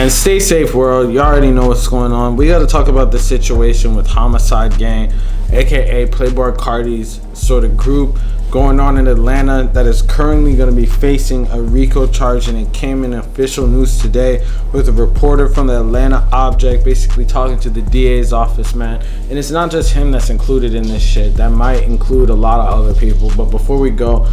man. Stay safe, world. You already know what's going on. We got to talk about the situation with Homixide Gang, aka PLAYBOI CARTI's sort of group going on in Atlanta that is currently going to be facing a RICO charge, and it came in official news today with a reporter from the Atlanta Object basically talking to the DA's office, man. And it's not just him that's included in this shit. That might include a lot of other people. But before we go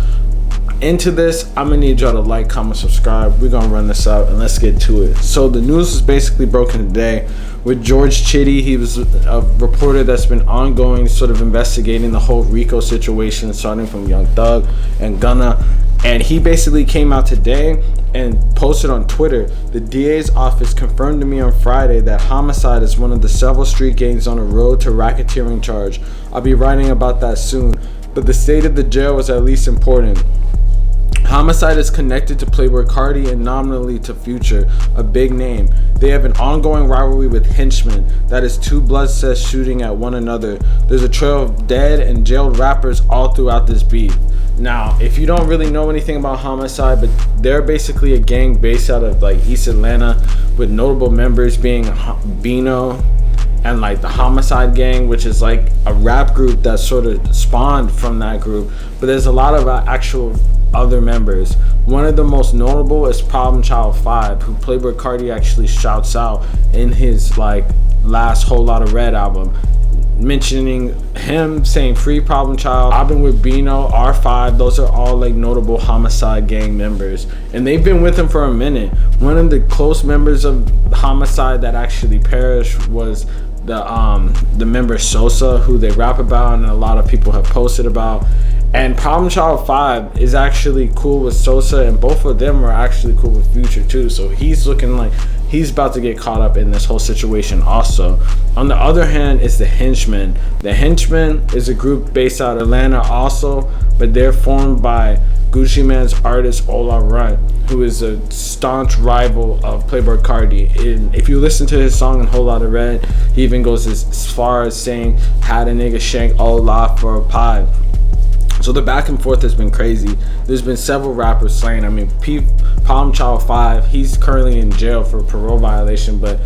into this, I'm gonna need y'all to like, comment, subscribe. We're gonna run this out and let's get to it. So the news is basically broken today with George Chitty. He was a reporter that's been ongoing, sort of investigating the whole RICO situation, starting from Young Thug and Gunna. And he basically came out today and posted on Twitter, the DA's office confirmed to me on Friday that Homixide is one of the several street gangs on a road to racketeering charge. I'll be writing about that soon, but the state of the jail is at least important. Homixide is connected to PLAYBOI CARTI and nominally to Future, a big name. They have an ongoing rivalry with henchmen, that is two bloodset shooting at one another. There's a trail of dead and jailed rappers all throughout this beef. Now, if you don't really know anything about Homixide, but they're basically a gang based out of like East Atlanta, with notable members being Bino and like the Homixide Gang, which is like a rap group that sort of spawned from that group. But there's a lot of actual other members. One of the most notable is Problem Child 5, who PLAYBOI CARTI actually shouts out in his like last Whole Lotta Red album, mentioning him, saying free Problem Child. I've been with Bino, R5, those are all like notable Homixide Gang members, and they've been with him for a minute. One of the close members of Homixide that actually perished was the member Sosa, who they rap about and a lot of people have posted about. And Problem Child 5 is actually cool with Sosa, and both of them are actually cool with Future too. So he's looking like he's about to get caught up in this whole situation also. On the other hand is the Henchmen. The Henchmen is a group based out of Atlanta also, but they're formed by Gucci Mane's artist Ola Runt, who is a staunch rival of PLAYBOI CARTI. And if you listen to his song in Whole Lotta Red, he even goes as far as saying, had a nigga shank Ola for a pie. So the back and forth has been crazy. There's been several rappers slain. I mean, Problem Child 5, he's currently in jail for parole violation, but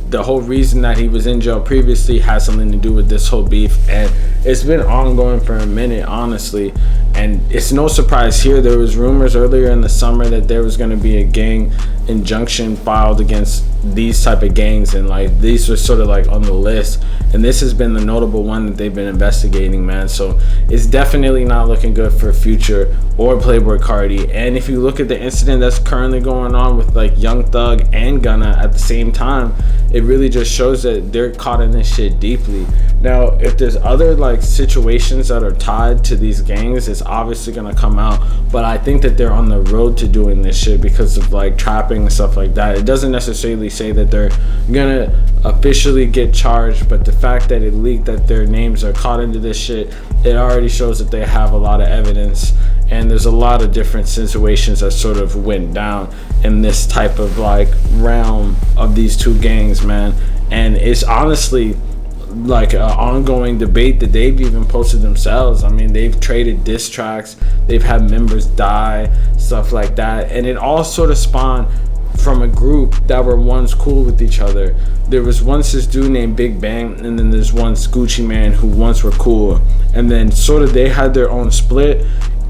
the whole reason that he was in jail previously has something to do with this whole beef, and it's been ongoing for a minute, honestly. And it's no surprise here. There was rumors earlier in the summer that there was going to be a gang injunction filed against these type of gangs, and like these were sort of like on the list, and this has been the notable one that they've been investigating, man. So it's definitely not looking good for Future or PLAYBOI CARTI. And if you look at the incident that's currently going on with like Young Thug and Gunna at the same time, it really just shows that they're caught in this shit deeply. Now, if there's other like situations that are tied to these gangs, it's obviously gonna come out. But I think that they're on the road to doing this shit because of like trapping and stuff like that. It doesn't necessarily say that they're gonna officially get charged, but the fact that it leaked that their names are caught into this shit, it already shows that they have a lot of evidence. And there's a lot of different situations that sort of went down in this type of like realm of these two gangs, man. And it's honestly like an ongoing debate that they've even posted themselves. I mean, they've traded diss tracks, they've had members die, stuff like that. And it all sort of spawned from a group that were once cool with each other. There was once this dude named Big Bang, and then there's once Gucci Mane, who once were cool. And then sort of they had their own split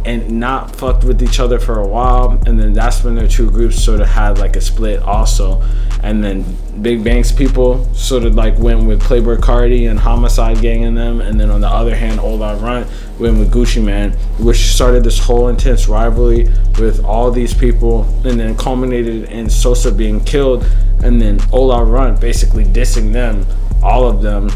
and not fucked with each other for a while, and then that's when their two groups sort of had like a split also. And then Big Bang's people sort of like went with PLAYBOI CARTI and Homixide Gang and them, and then on the other hand, Ola Runt went with Gucci Mane, which started this whole intense rivalry with all these people, and then culminated in Sosa being killed, and then Ola Runt basically dissing them, all of them,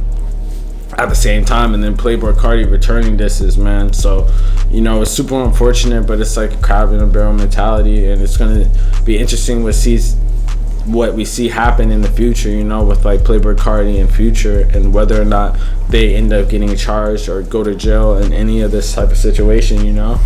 at the same time, and then PLAYBOI CARTI returning disses, man. So, you know, it's super unfortunate, but it's like a crab in a barrel mentality, and it's gonna be interesting what we see happen in the future, you know, with like PLAYBOI CARTI and Future, and whether or not they end up getting charged or go to jail in any of this type of situation, you know.